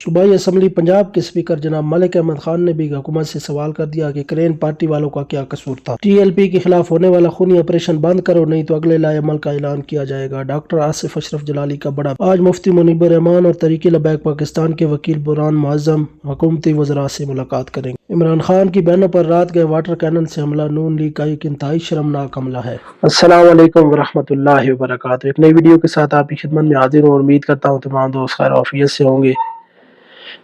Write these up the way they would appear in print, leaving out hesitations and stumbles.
صوبائی اسمبلی پنجاب کے اسپیکر جناب ملک احمد خان نے بھی حکومت سے سوال کر دیا کہ کرین پارٹی والوں کا کیا قصور تھا۔ ٹی ایل پی کے خلاف ہونے والا خونی آپریشن بند کرو نہیں تو اگلے لائے عمل کا اعلان کیا جائے گا۔ ڈاکٹر آصف اشرف جلالی کا بڑا آج مفتی منیب الرحمان اور تحریک لبیک پاکستان کے وکیل برہان معظم حکومتی وزراء سے ملاقات کریں گے۔ عمران خان کی بہنوں پر رات گئے واٹر کینن سے حملہ نون لیگ کا ایک انتہائی شرمناک حملہ ہے۔ السلام علیکم ورحمۃ اللہ وبرکاتہ۔ ایک نئی ویڈیو کے ساتھ آپ کی خدمت میں حاضر ہوں اور امید کرتا ہوں تمام دوست خیر عافیت سے ہوں گے۔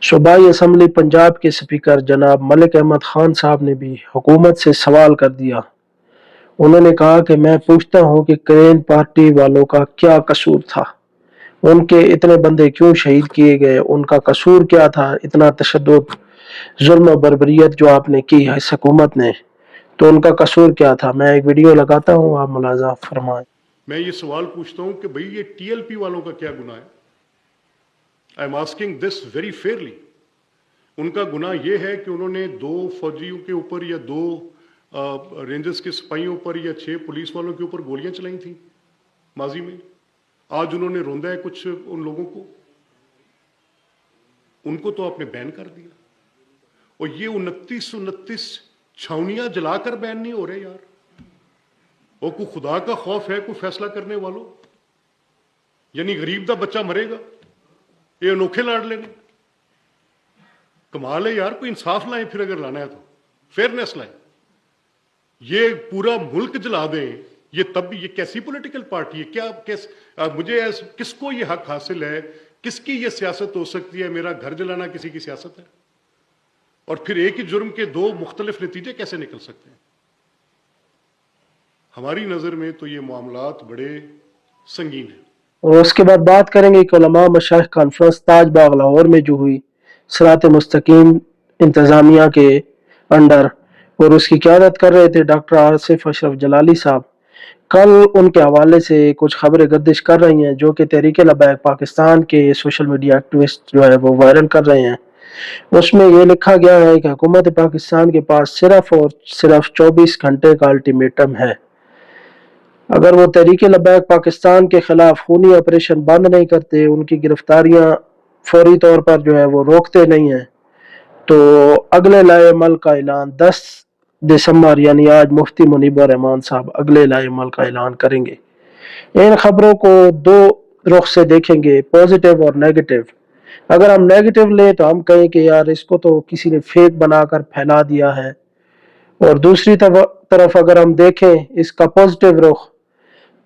صوبائی اسمبلی پنجاب کے اسپیکر جناب ملک احمد خان صاحب نے بھی حکومت سے سوال کر دیا۔ انہوں نے کہا کہ میں پوچھتا ہوں کہ کرین پارٹی والوں کا کیا قصور تھا، ان کے اتنے بندے کیوں شہید کیے گئے، ان کا قصور کیا تھا، اتنا تشدد، ظلم و بربریت جو آپ نے کی ہے اس حکومت نے، تو ان کا قصور کیا تھا۔ میں ایک ویڈیو لگاتا ہوں، آپ ملاحظہ فرمائیں۔ میں یہ سوال پوچھتا ہوں کہ بھئی یہ ٹی ایل پی والوں کا کیا گناہ ہے؟ I am asking this very fairly. ان کا گناہ یہ ہے کہ انہوں نے 2 فوجیوں کے اوپر یا 2 رینجرز کے سپاہیوں پر یا 6 پولیس والوں کے اوپر گولیاں چلائی تھیں ماضی میں۔ آج انہوں نے روندا ہے کچھ ان لوگوں کو، ان کو تو آپ نے بین کر دیا۔ اور یہ 29 چھاونیاں جلا کر بین نہیں ہو رہے یار۔ اور کوئی خدا کا خوف ہے کوئی فیصلہ کرنے والوں؟ یعنی غریب دا بچہ مرے گا، یہ انوکھے لاڑ لینے؟ کمال ہے یار، کوئی انصاف لائیں پھر، اگر لانا ہے تو فیئرنیس لائیں۔ یہ پورا ملک جلا دیں، یہ تب یہ کیسی پولیٹیکل پارٹی ہے؟ کیا مجھے کس کو یہ حق حاصل ہے؟ کس کی یہ سیاست ہو سکتی ہے؟ میرا گھر جلانا کسی کی سیاست ہے؟ اور پھر ایک ہی جرم کے 2 مختلف نتیجے کیسے نکل سکتے ہیں؟ ہماری نظر میں تو یہ معاملات بڑے سنگین ہیں۔ اور اس کے بعد بات کریں گے کہ علماء مشائخ کانفرنس تاج باغ لاہور میں جو ہوئی صراط مستقیم انتظامیہ کے انڈر، اور اس کی قیادت کر رہے تھے ڈاکٹر آصف اشرف جلالی صاحب۔ کل ان کے حوالے سے کچھ خبریں گردش کر رہی ہیں جو کہ تحریک لبیک پاکستان کے سوشل میڈیا ایکٹیوسٹ جو ہے وہ وائرل کر رہے ہیں۔ اس میں یہ لکھا گیا ہے کہ حکومت پاکستان کے پاس صرف اور صرف 24 گھنٹے کا الٹیمیٹم ہے۔ اگر وہ تحریک لبیک پاکستان کے خلاف خونی آپریشن بند نہیں کرتے، ان کی گرفتاریاں فوری طور پر جو ہے وہ روکتے نہیں ہیں، تو اگلے لائے عمل کا اعلان 10 دسمبر یعنی آج مفتی منیب الرحمان صاحب اگلے لائے عمل کا اعلان کریں گے۔ ان خبروں کو 2 رخ سے دیکھیں گے، پازیٹیو اور نیگیٹو۔ اگر ہم نیگیٹو لیں تو ہم کہیں کہ یار اس کو تو کسی نے فیک بنا کر پھیلا دیا ہے، اور دوسری طرف اگر ہم دیکھیں اس کا پازیٹیو رخ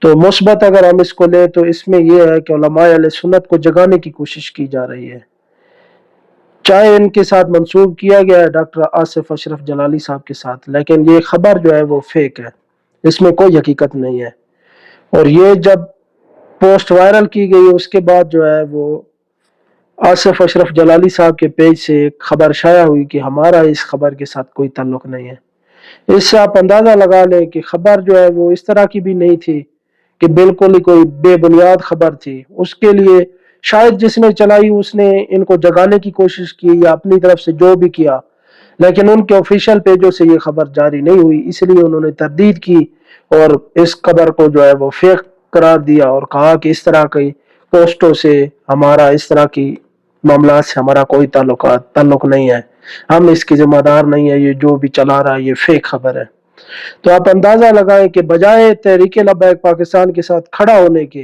تو مثبت اگر ہم اس کو لیں تو اس میں یہ ہے کہ علماء اہل سنت کو جگانے کی کوشش کی جا رہی ہے۔ چاہے ان کے ساتھ منسوب کیا گیا ہے ڈاکٹر آصف اشرف جلالی صاحب کے ساتھ، لیکن یہ خبر جو ہے وہ فیک ہے، اس میں کوئی حقیقت نہیں ہے۔ اور یہ جب پوسٹ وائرل کی گئی اس کے بعد جو ہے وہ آصف اشرف جلالی صاحب کے پیج سے خبر شائع ہوئی کہ ہمارا اس خبر کے ساتھ کوئی تعلق نہیں ہے۔ اس سے آپ اندازہ لگا لیں کہ خبر جو ہے وہ اس طرح کی بھی نہیں تھی کہ بالکل ہی کوئی بے بنیاد خبر تھی۔ اس کے لیے شاید جس نے چلائی اس نے ان کو جگانے کی کوشش کی یا اپنی طرف سے جو بھی کیا، لیکن ان کے آفیشیل پیجوں سے یہ خبر جاری نہیں ہوئی، اس لیے انہوں نے تردید کی اور اس خبر کو جو ہے وہ فیک قرار دیا اور کہا کہ اس طرح کی پوسٹوں سے ہمارا، اس طرح کی معاملات سے ہمارا کوئی تعلق نہیں ہے، ہم اس کی ذمہ دار نہیں ہے، یہ جو بھی چلا رہا ہے یہ فیک خبر ہے۔ تو آپ اندازہ لگائیں کہ بجائے تحریک لبیک پاکستان کے ساتھ کھڑا ہونے کے،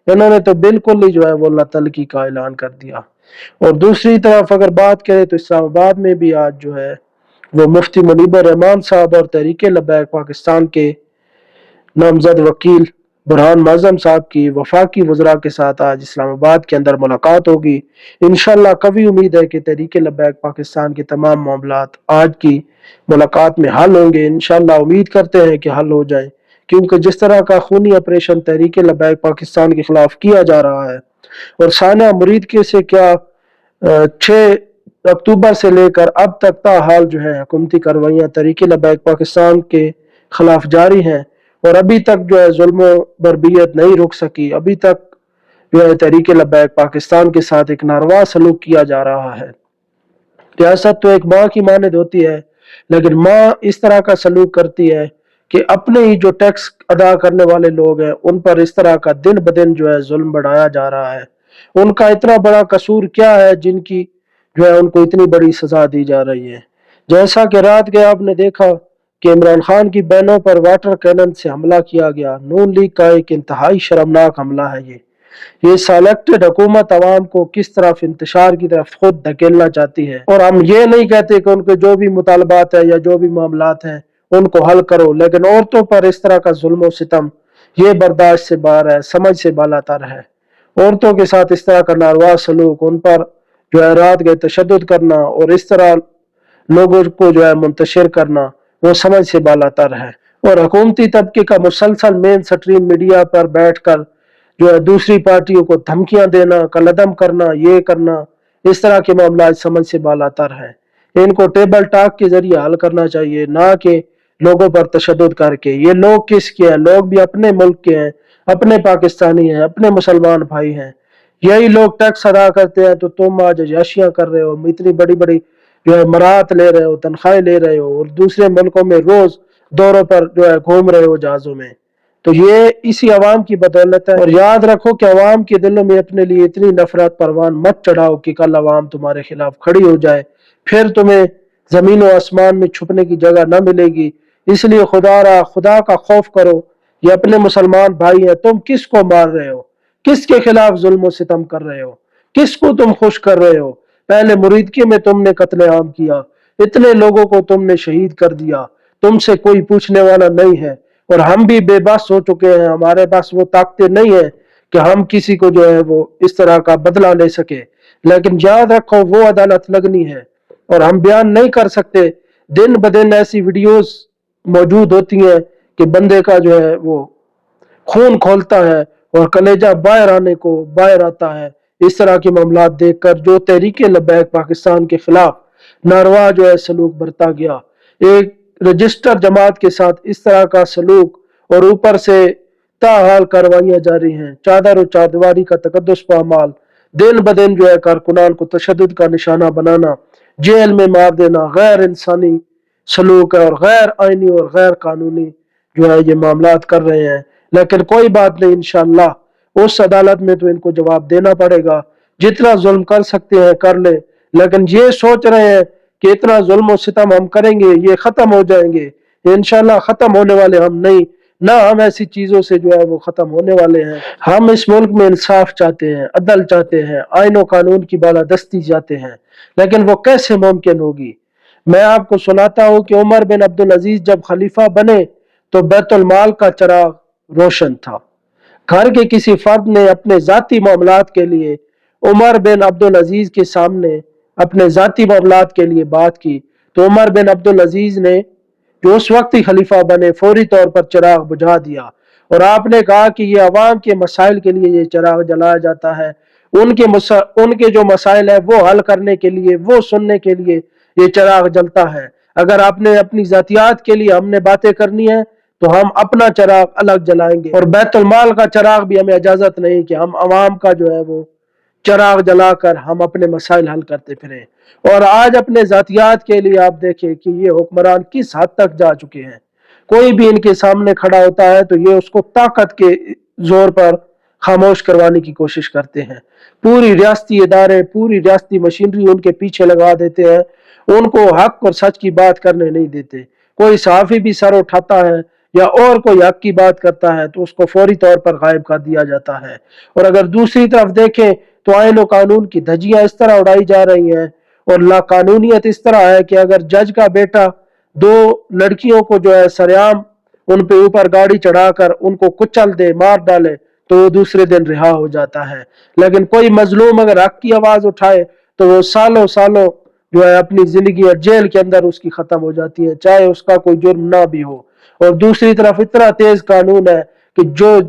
انہوں نے تو بالکل ہی جو ہے وہ اللہ تلقی کا اعلان کر دیا۔ اور دوسری طرف اگر بات کریں تو اسلام آباد میں بھی آج جو ہے وہ مفتی منیب الرحمان صاحب اور تحریک لبیک پاکستان کے نامزد وکیل برہان معظم صاحب کی وفاقی وزراء کے ساتھ آج اسلام آباد کے اندر ملاقات ہوگی۔ انشاءاللہ قوی امید ہے کہ تحریک لبیک پاکستان کے تمام معاملات آج کی ملاقات میں حل ہوں گے۔ انشاءاللہ امید کرتے ہیں کہ حل ہو جائیں، کیونکہ جس طرح کا خونی آپریشن تحریک لبیک پاکستان کے خلاف کیا جا رہا ہے، اور ثانیہ مرید کے سے کیا 6 اکتوبر سے لے کر اب تک تاحال جو ہے حکومتی کارروائیاں تحریک لبیک پاکستان کے خلاف جاری ہیں، اور ابھی تک جو ہے ظلم و بربریت نہیں رک سکی، ابھی تک جو ہے تحریک لبیک پاکستان کے ساتھ ایک ناروا سلوک کیا جا رہا ہے۔ ریاست تو ایک ماں کی مانند ہوتی ہے، لیکن ماں اس طرح کا سلوک کرتی ہے کہ اپنے ہی جو ٹیکس ادا کرنے والے لوگ ہیں ان پر اس طرح کا دن بدن جو ہے ظلم بڑھایا جا رہا ہے۔ ان کا اتنا بڑا قصور کیا ہے جن کی जो है उनको इतनी बड़ी सजा दी जा रही है। जैसा कि रात के आपने देखा कि इमरान खान की बहनों पर वाटर कैनन से हमला किया गया, नून लीग का एक इंतहाई शर्मनाक हमला है ये सिलेक्टेड हुकूमत अवाम को किस तरफ इंतशार की तरफ खुद धकेलना चाहती है। और हम ये नहीं कहते कि उनके जो भी मुतालबात है या जो भी मामलात हैं उनको हल करो, लेकिन औरतों पर इस तरह का जुल्म सितम ये बर्दाश्त से बाहर है, समझ से बालातर है। औरतों के साथ इस तरह का नारवा सलूक, उन पर जो है रात गए तशद्दुद करना और इस तरह लोगों को जो है मुंतशिर करना, वो समझ से बालातर है। और हुकूमती तबके का मुसलसल मेन स्ट्रीम मीडिया पर बैठकर जो है दूसरी पार्टियों को धमकियां देना, कलदम करना, ये करना, इस तरह के मामला समझ से बालातर है। इनको टेबल टॉक के जरिए हल करना चाहिए, ना कि लोगों पर तशद्दुद करके। ये लोग किसके हैं? लोग भी अपने मुल्क के हैं, अपने पाकिस्तानी हैं, अपने मुसलमान भाई हैं। यही लोग टैक्स अदा करते हैं तो तुम आज अय्याशियां कर रहे हो, इतनी बड़ी बड़ी जो है मराहत ले रहे हो, तनख्वाहें ले रहे हो और दूसरे मुल्कों में रोज दौरों पर जो है घूम रहे हो जहाजों में। तो ये इसी अवाम की बदौलत है। और याद रखो कि अवाम के दिलों में अपने लिए इतनी नफरत परवान मत चढ़ाओ कि कल अवाम तुम्हारे खिलाफ खड़ी हो जाए, फिर तुम्हें जमीन और आसमान में छुपने की जगह न मिलेगी। इसलिए खुदा का खौफ करो। ये अपने मुसलमान भाई हैं, तुम किसको मार रहे हो? किसके खिलाफ जुल्म सितम कर रहे हो? किसको तुम खुश कर रहे हो? पहले मुरीदकी में तुमने कत्लेआम किया, इतने लोगों को तुमने शहीद कर दिया, तुमसे कोई पूछने वाला नहीं है। और हम भी बेबस हो चुके हैं, हमारे पास वो ताकतें नहीं है कि हम किसी को जो है वो इस तरह का बदला ले सके। लेकिन याद रखो वो अदालत लगनी है और हम बयान नहीं कर सकते। दिन ब दिन ऐसी वीडियोस मौजूद होती हैं कि बंदे का जो है वो खून खोलता है और कलेजा बाहर आता है। इस तरह के मामला देखकर जो तहरीके लब्बैक पाकिस्तान के खिलाफ नारवा जो है सलूक बरता गया, एक रजिस्टर जमात के साथ इस तरह का सलूक और ऊपर से ताहाल कार्रवाइयां जारी हैं, चादर और चारदीवारी का तकद्दुस पामाल, दिन ब दिन जो है कारकुनान को तशद्दुद का निशाना बनाना, जेल में मार देना गैर इंसानी सलूक है और गैर आईनी और गैर कानूनी जो है ये मामलात कर रहे हैं। लेकिन कोई बात नहीं, इंशाअल्लाह उस अदालत में तो इनको जवाब देना पड़ेगा। जितना जुल्म कर सकते हैं कर ले, लेकिन ये सोच रहे हैं कि इतना जुल्म और सितम हम करेंगे ये खत्म हो जाएंगे। इंशाअल्लाह खत्म होने वाले हम नहीं, ना हम ऐसी चीजों से जो है वो खत्म होने वाले हैं। हम इस मुल्क में इंसाफ चाहते हैं, अदल चाहते हैं, आईन और कानून की बालादस्ती चाहते हैं, लेकिन वो कैसे मुमकिन होगी? मैं आपको सुनाता हूँ कि उमर बिन अब्दुल अजीज जब खलीफा बने तो बैतुल माल का चिराग रोशन था। घर के किसी फर्द ने अपने जाती मामलात के लिए उमर बिन अब्दुल अजीज के सामने अपने जाती मामलात के लिए बात की तो उमर बिन अब्दुल अजीज ने, जो उस वक्त ही खलीफा बने, फौरी तौर पर चिराग बुझा दिया और आपने कहा कि ये अवाम के मसाइल के लिए ये चिराग जलाया जाता है, उनके जो मसाइल है वो हल करने के लिए, वो सुनने के लिए ये चिराग जलता है। अगर आपने अपनी जातियात के लिए हमने बातें करनी है तो हम अपना चिराग अलग जलाएंगे और बैतुल माल का चिराग भी हमें इजाजत नहीं कि हम अवाम का जो है वो चिराग जलाकर हम अपने मसाइल हल करते फिरें। और आज अपने जातियात के लिए आप देखें कि ये हुक्मरान किस हद तक जा चुके हैं। कोई भी इनके सामने खड़ा होता है तो ये उसको ताकत के जोर पर खामोश करवाने की कोशिश करते हैं। पूरी रियासती इदारे, पूरी रियासती मशीनरी उनके पीछे लगा देते हैं, उनको हक और सच की बात करने नहीं देते। कोई सहाफी भी सर उठाता है या और कोई हक की बात करता है तो उसको फौरी तौर पर गायब कर दिया जाता है। और अगर दूसरी तरफ देखें तो आईन और कानून की धज्जियां इस तरह उड़ाई जा रही हैं और लाकानूनियत इस तरह है कि अगर जज का बेटा दो लड़कियों को जो है सरेआम उन पे ऊपर गाड़ी चढ़ाकर उनको कुचल दे, मार डाले, तो वो दूसरे दिन रिहा हो जाता है। लेकिन कोई मजलूम अगर हक की आवाज उठाए तो वो सालों सालों जो है अपनी जिंदगी और जेल के अंदर उसकी खत्म हो जाती है, चाहे उसका कोई जुर्म ना भी हो। और दूसरी तरफ इतना तेज कानून है कि जो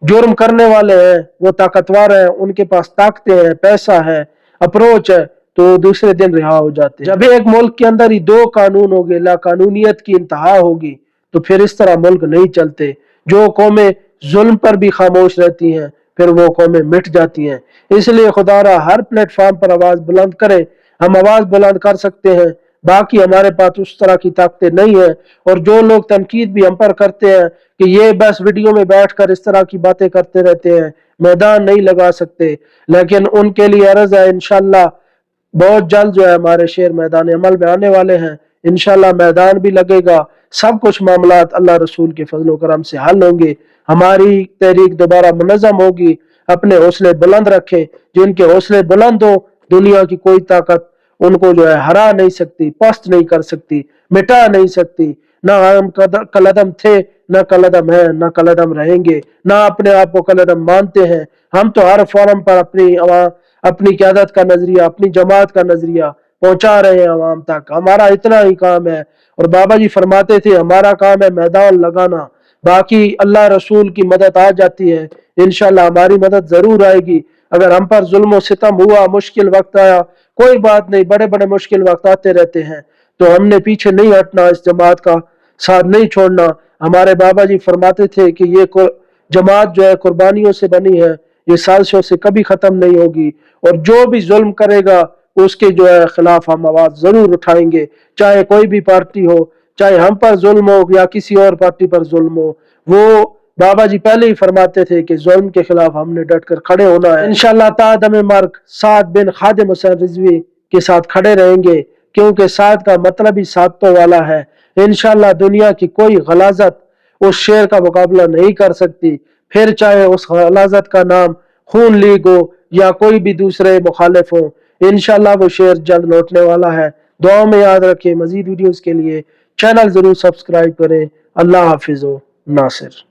जुर्म करने वाले हैं वो ताकतवर हैं, उनके पास ताकतें हैं, पैसा है, अप्रोच है, तो दूसरे दिन रिहा हो जाते हैं। जब एक मुल्क के अंदर ही दो कानून हो गए, लाकानूनियत की इंतहा होगी, तो फिर इस तरह मुल्क नहीं चलते। जो कौमें जुल्म पर भी खामोश रहती हैं फिर वो कौमें मिट जाती हैं। इसलिए खुदारा हर प्लेटफॉर्म पर आवाज बुलंद करें। हम आवाज बुलंद कर सकते हैं, बाकी हमारे पास उस तरह की ताकतें नहीं है। और जो लोग तनकीद भी हम पर करते हैं कि ये बस वीडियो में बैठकर इस तरह की बातें करते रहते हैं, मैदान नहीं लगा सकते, लेकिन उनके लिए अर्ज है इंशाल्लाह बहुत जल्द जो है हमारे शेर मैदान अमल में आने वाले हैं। इंशाल्लाह मैदान भी लगेगा, सब कुछ मामलात अल्लाह रसूल के फजल करम से हल होंगे। हमारी तहरीक दोबारा मुनज़्ज़म होगी। अपने हौसले बुलंद रखें, जिनके हौसले बुलंद हो दुनिया की कोई ताकत उनको जो है हरा नहीं सकती, पस्त नहीं कर सकती, मिटा नहीं सकती। ना हम कलदम थे, ना कलदम है, ना कलदम रहेंगे, ना अपने आप को कलदम मानते हैं। हम तो हर फोरम पर अपनी क़यादत का नजरिया, अपनी जमात का नजरिया पहुंचा रहे हैं अवाम तक। हमारा इतना ही काम है। और बाबा जी फरमाते थे हमारा काम है मैदान लगाना, बाकी अल्लाह रसूल की मदद आ जाती है। इंशाल्लाह हमारी मदद जरूर आएगी। अगर हम पर जुल्म और सितम हुआ, मुश्किल वक्त आया, कोई बात नहीं, बड़े बड़े मुश्किल वक्त आते रहते हैं, तो हमने पीछे नहीं हटना, इस जमात का साथ नहीं छोड़ना। हमारे बाबा जी फरमाते थे कि ये जमात जो है कुर्बानियों से बनी है, ये साजिशों से कभी खत्म नहीं होगी। और जो भी जुल्म करेगा उसके जो है खिलाफ हम आवाज जरूर उठाएंगे, चाहे कोई भी पार्टी हो, चाहे हम पर जुल्म हो या किसी और पार्टी पर जुल्म हो। वो बाबा जी पहले ही फरमाते थे कि जुल्म के खिलाफ हमने डट कर खड़े होना है। इंशाल्लाह तादम मर्ग साद बिन खादिम हुसैन रिजवी के साथ खड़े रहेंगे, क्योंकि साद का मतलब ही सादतों वाला है। इंशाल्लाह दुनिया की कोई गलाजत उस शेर का मुकाबला नहीं कर सकती, फिर चाहे उस गलाजत का नाम खून लीग हो या कोई भी दूसरे मुखालिफ हो। इंशाल्लाह वो शेर जल्द लौटने वाला है। दुआ में याद रखें। मजीद वीडियोस के लिए चैनल जरूर सब्सक्राइब करें। अल्लाह हाफिज़। नासिर।